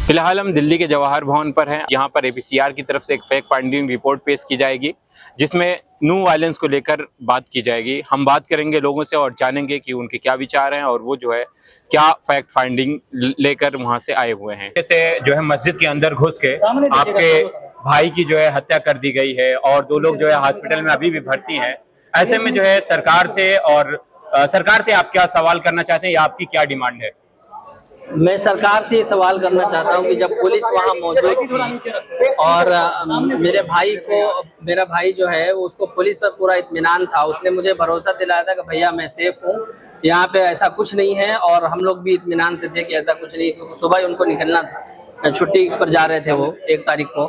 फिलहाल हम दिल्ली के जवाहर भवन पर हैं। यहाँ पर एपीसीआर की तरफ से एक फैक्ट फाइंडिंग रिपोर्ट पेश की जाएगी, जिसमें नो वायलेंस को लेकर बात की जाएगी। हम बात करेंगे लोगों से और जानेंगे कि उनके क्या विचार हैं और वो जो है क्या फैक्ट फाइंडिंग लेकर वहाँ से आए हुए हैं। जैसे जो है मस्जिद के अंदर घुस के आपके भाई की जो है हत्या कर दी गई है और 2 लोग जो है हॉस्पिटल में अभी भी भर्ती हैं। ऐसे में जो है सरकार से आप क्या सवाल करना चाहते हैं या आपकी क्या डिमांड है? मैं सरकार से ये सवाल करना चाहता हूँ कि जब पुलिस वहाँ मौजूद थी और मेरा भाई जो है उसको पुलिस पर पूरा इत्मीनान था, उसने मुझे भरोसा दिलाया था कि भैया मैं सेफ हूँ, यहाँ पे ऐसा कुछ नहीं है। और हम लोग भी इत्मीनान से थे कि ऐसा कुछ नहीं, क्योंकि सुबह ही उनको निकलना था, छुट्टी पर जा रहे थे वो 1 तारीख को।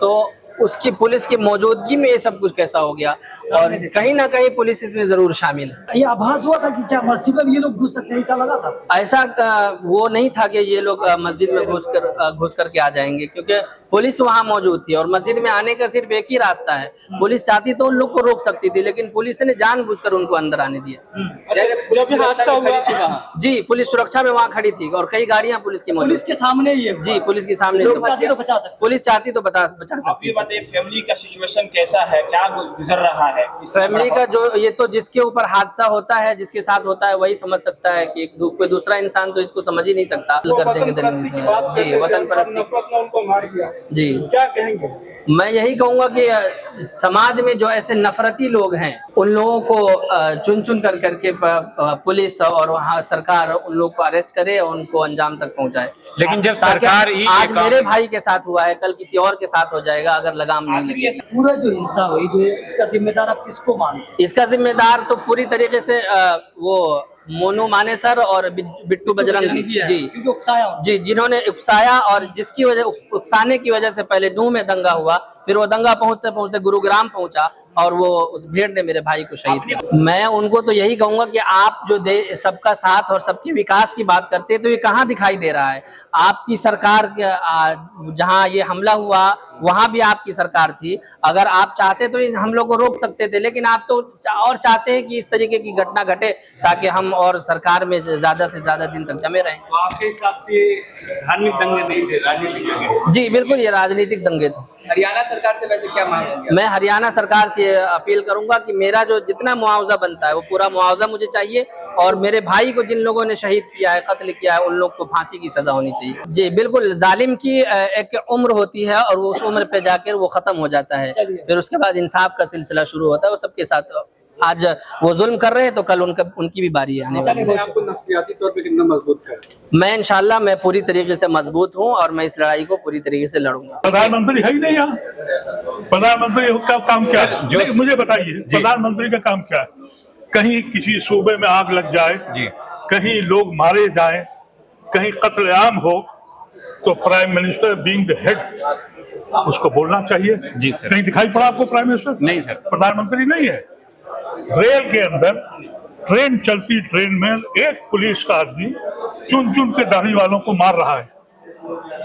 तो उसकी पुलिस की मौजूदगी में ये सब कुछ कैसा हो गया और कहीं ना कहीं पुलिस इसमें जरूर शामिल है। ये आभास हुआ था कि क्या मस्जिद में ये लोग घुस सकते हैं, ऐसा लगा था? ऐसा वो नहीं था कि ये लोग मस्जिद में घुस करके आ जाएंगे, क्योंकि पुलिस वहाँ मौजूद थी और मस्जिद में आने का सिर्फ एक ही रास्ता है। पुलिस चाहती तो उन लोग को रोक सकती थी, लेकिन पुलिस ने जानबूझकर उनको अंदर आने दिया। जब हादसा हुआ जी, पुलिस सुरक्षा में वहाँ खड़ी थी और कई गाड़ियाँ पुलिस की मौजूद। पुलिस के सामने ही है। जी, पुलिस के सामने। पुलिस चाहती तो बचा सकती। फैमिली का सिचुएशन कैसा है, क्या गुजर रहा है फैमिली का? जो ये तो जिसके ऊपर हादसा होता है, जिसके साथ होता है, वही समझ सकता है कि कोई दूसरा इंसान तो इसको समझ ही नहीं सकता। कर देंगे जी, वतन परस्ती उनको मार दिया। जी, क्या कहेंगे? मैं यही कहूँगा कि समाज में जो ऐसे नफरती लोग हैं उन लोगों को चुन चुन करके पुलिस और वहाँ सरकार उन लोग को अरेस्ट करे और उनको अंजाम तक पहुँचाए। लेकिन जब सरकार आज मेरे भाई के साथ हुआ है, कल किसी और के साथ हो जाएगा अगर लगाम नहीं लगे। पूरा जो हिंसा हुई, जो इसका जिम्मेदार आप किसको मानते हैं? इसका जिम्मेदार तो पूरी तरीके से वो मोनू मानेसर और बिट्टू बजरंगी जी, जिन्होंने उकसाया और जिसकी वजह उकसाने की वजह से पहले नूह में दंगा हुआ, फिर वो दंगा पहुंचते पहुंचते गुरुग्राम पहुंचा और वो उस भीड़ ने मेरे भाई को शहीद किया। मैं उनको तो यही कहूंगा कि आप जो सबका साथ और सबके विकास की बात करते हैं तो ये कहाँ दिखाई दे रहा है? आपकी सरकार जहाँ ये हमला हुआ वहां भी आपकी सरकार थी। अगर आप चाहते तो हम लोग को रोक सकते थे, लेकिन आप तो और चाहते हैं कि इस तरीके की घटना घटे ताकि हम और सरकार में ज्यादा से ज्यादा दिन तक जमे रहें। तो आपके हिसाब से धार्मिक दंगे नहीं थे, राजनीतिक दंगे? जी बिल्कुल, ये राजनीतिक दंगे थे। हरियाणा सरकार से वैसे क्या मांग है? मैं हरियाणा सरकार से अपील करूंगा कि मेरा जो जितना मुआवजा बनता है वो पूरा मुआवजा मुझे चाहिए और मेरे भाई को जिन लोगों ने शहीद किया है, कत्ल किया है, उन लोग को फांसी की सजा होनी चाहिए। जी बिल्कुल, जालिम की एक उम्र होती है और वो उस उम्र पे जाकर वो खत्म हो जाता है, फिर उसके बाद इंसाफ का सिलसिला शुरू होता है। वो सबके साथ आज वो जुल्म कर रहे हैं तो कल उनकी भी बारी आने वाली है। आपको नफ्सियाती तौर पे कितना मजबूत है? मैं इंशाल्लाह मैं पूरी तरीके से मजबूत हूँ और मैं इस लड़ाई को पूरी तरीके से लड़ूंगा। प्रधानमंत्री है ही नहीं यहाँ। प्रधानमंत्री का काम क्या है मुझे बताइए? प्रधानमंत्री का काम क्या है? कहीं किसी सूबे में आग लग जाए, कहीं लोग मारे जाएं, कहीं कत्लेआम हो तो prime minister being the head उसको बोलना चाहिए। जी सर। कहीं दिखाई पड़ा आपको प्राइम मिनिस्टर? नहीं सर, प्रधानमंत्री नहीं है। रेल के अंदर ट्रेन चलती, ट्रेन में एक पुलिस का आदमी चुन चुन के दाढ़ी वालों को मार रहा है।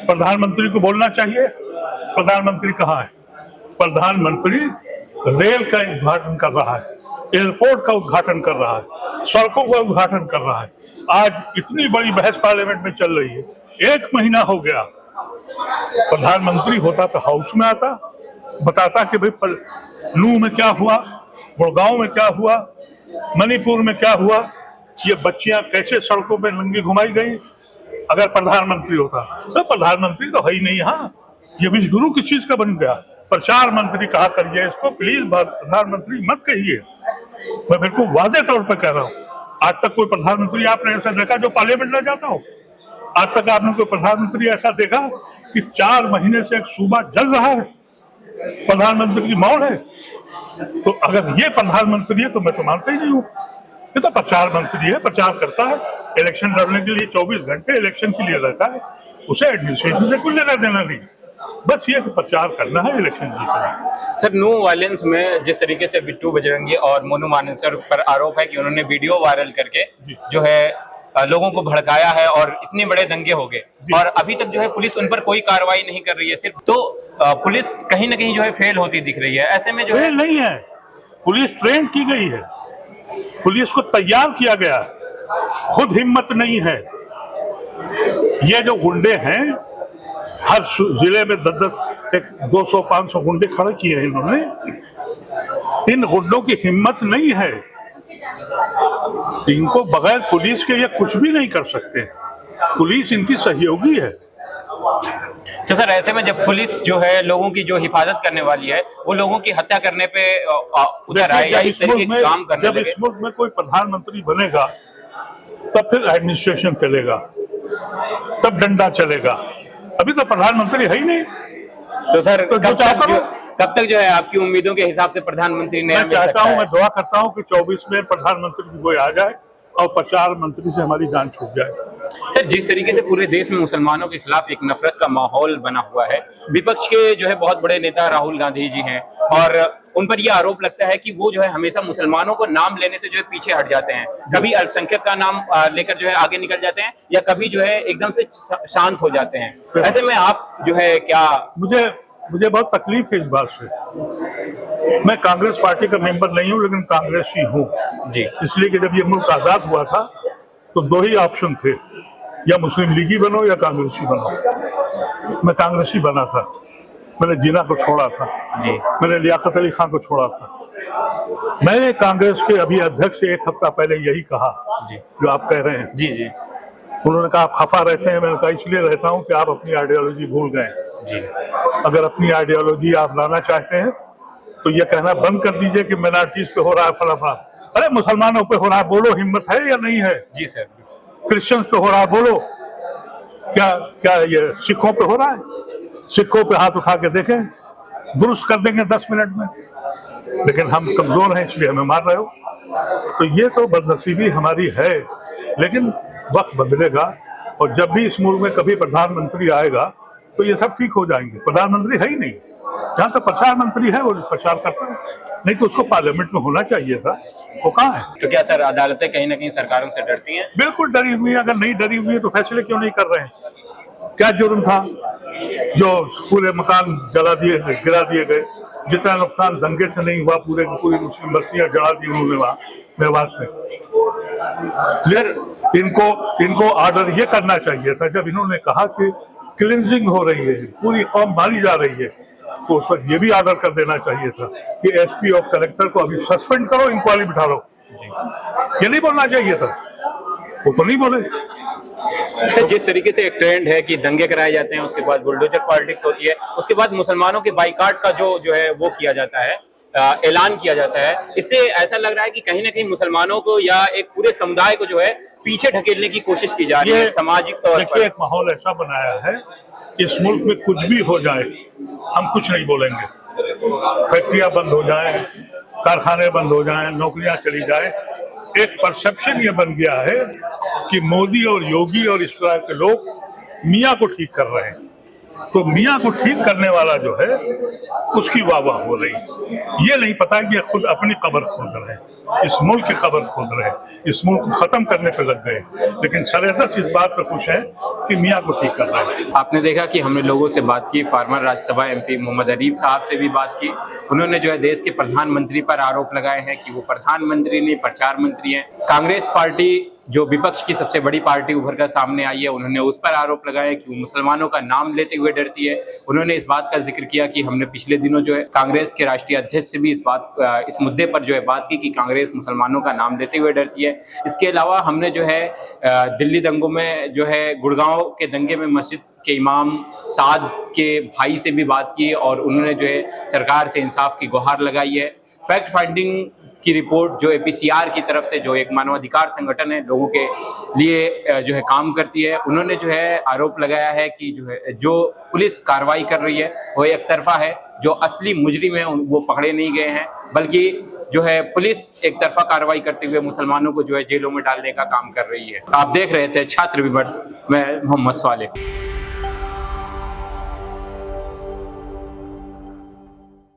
प्रधानमंत्री को बोलना चाहिए। प्रधानमंत्री कहाँ है? प्रधानमंत्री रेल का उद्घाटन कर रहा है, एयरपोर्ट का उद्घाटन कर रहा है, सड़कों का उद्घाटन कर रहा है। आज इतनी बड़ी बहस पार्लियामेंट में चल रही है, 1 महीना हो गया। प्रधानमंत्री होता तो हाउस में आता, बताता कि भाई नूह में क्या हुआ, गुड़गांव में क्या हुआ, मणिपुर में क्या हुआ, ये बच्चियां कैसे सड़कों पे नंगी घुमाई गई। अगर प्रधानमंत्री होता तो प्रधानमंत्री तो है ही नहीं यहाँ। ये विश्व गुरु किस चीज का बन गया? प्रचार मंत्री कहा करिए इसको, प्लीज प्रधानमंत्री मत कहिए। मैं बिल्कुल वाजे तौर पर कह रहा हूँ, आज तक कोई प्रधानमंत्री आपने ऐसा देखा जो पार्लियामेंट में जाता हो? आज तक आपने कोई प्रधानमंत्री ऐसा देखा कि 4 महीने से एक सूबा जल रहा है, प्रधानमंत्री की मौन है? तो अगर ये प्रधानमंत्री है तो मैं तो मानता ही नहीं हूँ। ये तो प्रचार मंत्री है, प्रचार करता है, इलेक्शन लड़ने के लिए 24 घंटे इलेक्शन के लिए रहता है, उसे एडमिनिस्ट्रेशन से कुछ लेना देना नहीं, बस ये प्रचार करना है, इलेक्शन जीतना है। सर नो वायलेंस में जिस तरीके से बिट्टू बजरंगी और मोनू मानेसर पर आरोप है कि उन्होंने वीडियो वायरल करके जो है लोगों को भड़काया है और इतने बड़े दंगे हो गए और अभी तक जो है पुलिस उन पर कोई कार्रवाई नहीं कर रही है, सिर्फ तो पुलिस कहीं ना कहीं जो है फेल होती दिख रही है। ऐसे में जो फेल नहीं है, पुलिस ट्रेन की गई है, पुलिस को तैयार किया गया, खुद हिम्मत नहीं है। ये जो गुंडे हैं हर जिले में 10-10 200-500 गुंडे खड़े किए हैं इन्होंने। इन गुंडों की हिम्मत नहीं है, इनको बगैर पुलिस के ये कुछ भी नहीं कर सकते। पुलिस इनकी सहयोगी है। तो सर ऐसे में जब पुलिस जो है लोगों की जो हिफाजत करने वाली है वो लोगों की हत्या करने पे उतर आए या इस तरीके के काम करने जब लगे। इस मुल्क में कोई प्रधानमंत्री बनेगा तब फिर एडमिनिस्ट्रेशन चलेगा, तब डंडा चलेगा। अभी तो प्रधानमंत्री है ही नहीं। तो सर तो कब तक जो है आपकी उम्मीदों के हिसाब से प्रधानमंत्री नया मैं मिल चाहता सकता हूं, है? मैं दुआ करता हूं कि 24 में प्रधानमंत्री कोई आ जाए और प्रधानमंत्री से हमारी जान छूट जाए। सर जिस तरीके से पूरे देश में मुसलमानों के खिलाफ एक नफरत का माहौल बना हुआ है, विपक्ष के जो है बहुत बड़े नेता राहुल गांधी जी हैं और उन पर यह आरोप लगता है कि वो जो है हमेशा मुसलमानों को नाम लेने से जो है पीछे हट जाते हैं। कभी अल्पसंख्यक का नाम लेकर जो है आगे निकल जाते हैं या कभी जो है एकदम से शांत हो जाते हैं। ऐसे में आप जो है क्या? मुझे बहुत तकलीफ है इस बात से। मैं कांग्रेस पार्टी का मेंबर नहीं हूं लेकिन कांग्रेसी हूं जी। इसलिए कि जब ये मुल्क आजाद हुआ था तो 2 ही ऑप्शन थे, या मुस्लिम लीगी बनो या कांग्रेसी बनो। मैं कांग्रेसी बना था। मैंने जिन्ना को छोड़ा था जी। मैंने लियाकत अली खान को छोड़ा था। मैंने कांग्रेस के अभी अध्यक्ष से 1 हफ्ता पहले यही कहा जी। जो आप कह रहे हैं। जी जी उन्होंने कहा आप खफा रहते हैं। मैंने कहा इसलिए रहता हूं कि आप अपनी आइडियोलॉजी भूल गए। जी। अगर अपनी आइडियोलॉजी आप लाना चाहते हैं तो ये कहना बंद कर दीजिए कि माइनॉरिटीज पे हो रहा है फलाफला। अरे मुसलमानों पे हो रहा है, बोलो हिम्मत है या नहीं है? जी सर। क्रिश्चियंस पे हो रहा है, बोलो। क्या ये सिखों पे हो रहा है? सिखों पे हाथ उठा के देखें, दुरुस्त कर देंगे 10 मिनट में। लेकिन हम कमजोर हैं इसलिए हमें मार रहे हो। तो ये तो बदनसीबी हमारी है, लेकिन वक्त बदलेगा और जब भी इस मुल्क में कभी प्रधानमंत्री आएगा तो ये सब ठीक हो जाएंगे। प्रधानमंत्री है ही नहीं, जहाँ तक प्रधानमंत्री है वो प्रचार करता है, नहीं तो उसको पार्लियामेंट में होना चाहिए था। वो कहाँ है? तो क्या सर अदालतें कहीं ना कहीं सरकारों से डरती हैं? बिल्कुल डरी हुई है। अगर नहीं डरी हुई है तो फैसले क्यों नहीं कर रहे हैं? क्या जुर्म था जो पूरे मकान गिरा दिए गए? जितना नुकसान दंगे से नहीं हुआ, पूरी मुस्लिम बस्तियां जला दी उन्होंने वहां मेवात में। इनको ऑर्डर ये करना चाहिए था जब इन्होंने कहा कि क्लिनजिंग हो रही है, पूरी कौम मारी जा रही है, तो उस वक्त ये भी ऑर्डर कर देना चाहिए था कि एसपी और कलेक्टर को अभी सस्पेंड करो, इंक्वायरी बिठा लो। ये नहीं बोलना चाहिए था, वो तो नहीं बोले। सर जिस तरीके से एक ट्रेंड है कि दंगे कराए जाते हैं, उसके बाद बुलडोजर पॉलिटिक्स होती है, उसके बाद मुसलमानों के बाइकाट का जो है वो किया जाता है, ऐलान किया जाता है, इससे ऐसा लग रहा है कि कहीं ना कहीं मुसलमानों को या एक पूरे समुदाय को जो है पीछे ढकेलने की कोशिश की जा रही है सामाजिक तौर पर। एक माहौल ऐसा बनाया है इस मुल्क में कुछ भी हो जाए हम कुछ नहीं बोलेंगे। फैक्ट्रियां बंद हो जाए, कारखाने बंद हो जाए, नौकरियां चली जाए, एक परसेप्शन ये बन गया है कि मोदी और योगी और इस तरह के लोग मियाँ को ठीक कर रहे हैं। तो मियाँ को ठीक करने वाला जो है उसकी वाह हो रही। ये नहीं पता कि ये खुद अपनी कब्र खोद रहे हैं, इस मुल्क की कब्र खोद रहे हैं, इस मुल्क को खत्म करने पे लग गए, लेकिन सरेदस इस बात पे खुश है कि मियाँ को ठीक कर रहे हैं। आपने देखा कि हमने लोगों से बात की, फार्मर राज्यसभा एमपी मोहम्मद अरीफ साहब से भी बात की। उन्होंने जो है देश के प्रधानमंत्री पर आरोप लगाए हैं कि वो प्रधानमंत्री नहीं प्रचार मंत्री हैं। कांग्रेस पार्टी जो विपक्ष की सबसे बड़ी पार्टी उभर कर सामने आई है, उन्होंने उस पर आरोप लगाया कि वो मुसलमानों का नाम लेते हुए डरती है। उन्होंने इस बात का जिक्र किया कि हमने पिछले दिनों जो है कांग्रेस के राष्ट्रीय अध्यक्ष से भी इस मुद्दे पर जो है बात की कि कांग्रेस मुसलमानों का नाम लेते हुए डरती है। इसके अलावा हमने जो है दिल्ली दंगों में जो है गुड़गांव के दंगे में मस्जिद के इमाम साद के भाई से भी बात की और उन्होंने जो है सरकार से इंसाफ की गुहार लगाई है। फैक्ट फाइंडिंग की रिपोर्ट जो APCR की तरफ से, जो एक मानवाधिकार संगठन है, लोगों के लिए जो है काम करती है, उन्होंने जो है आरोप लगाया है कि जो पुलिस कार्रवाई कर रही है वो एक तरफा है। जो असली मुजरिम है वो पकड़े नहीं गए हैं, बल्कि जो है पुलिस एक तरफा कार्रवाई करते हुए मुसलमानों को जो है जेलों में डालने का काम कर रही है। आप देख रहे थे छात्र विमर्श, मैं मोहम्मद स्वाले।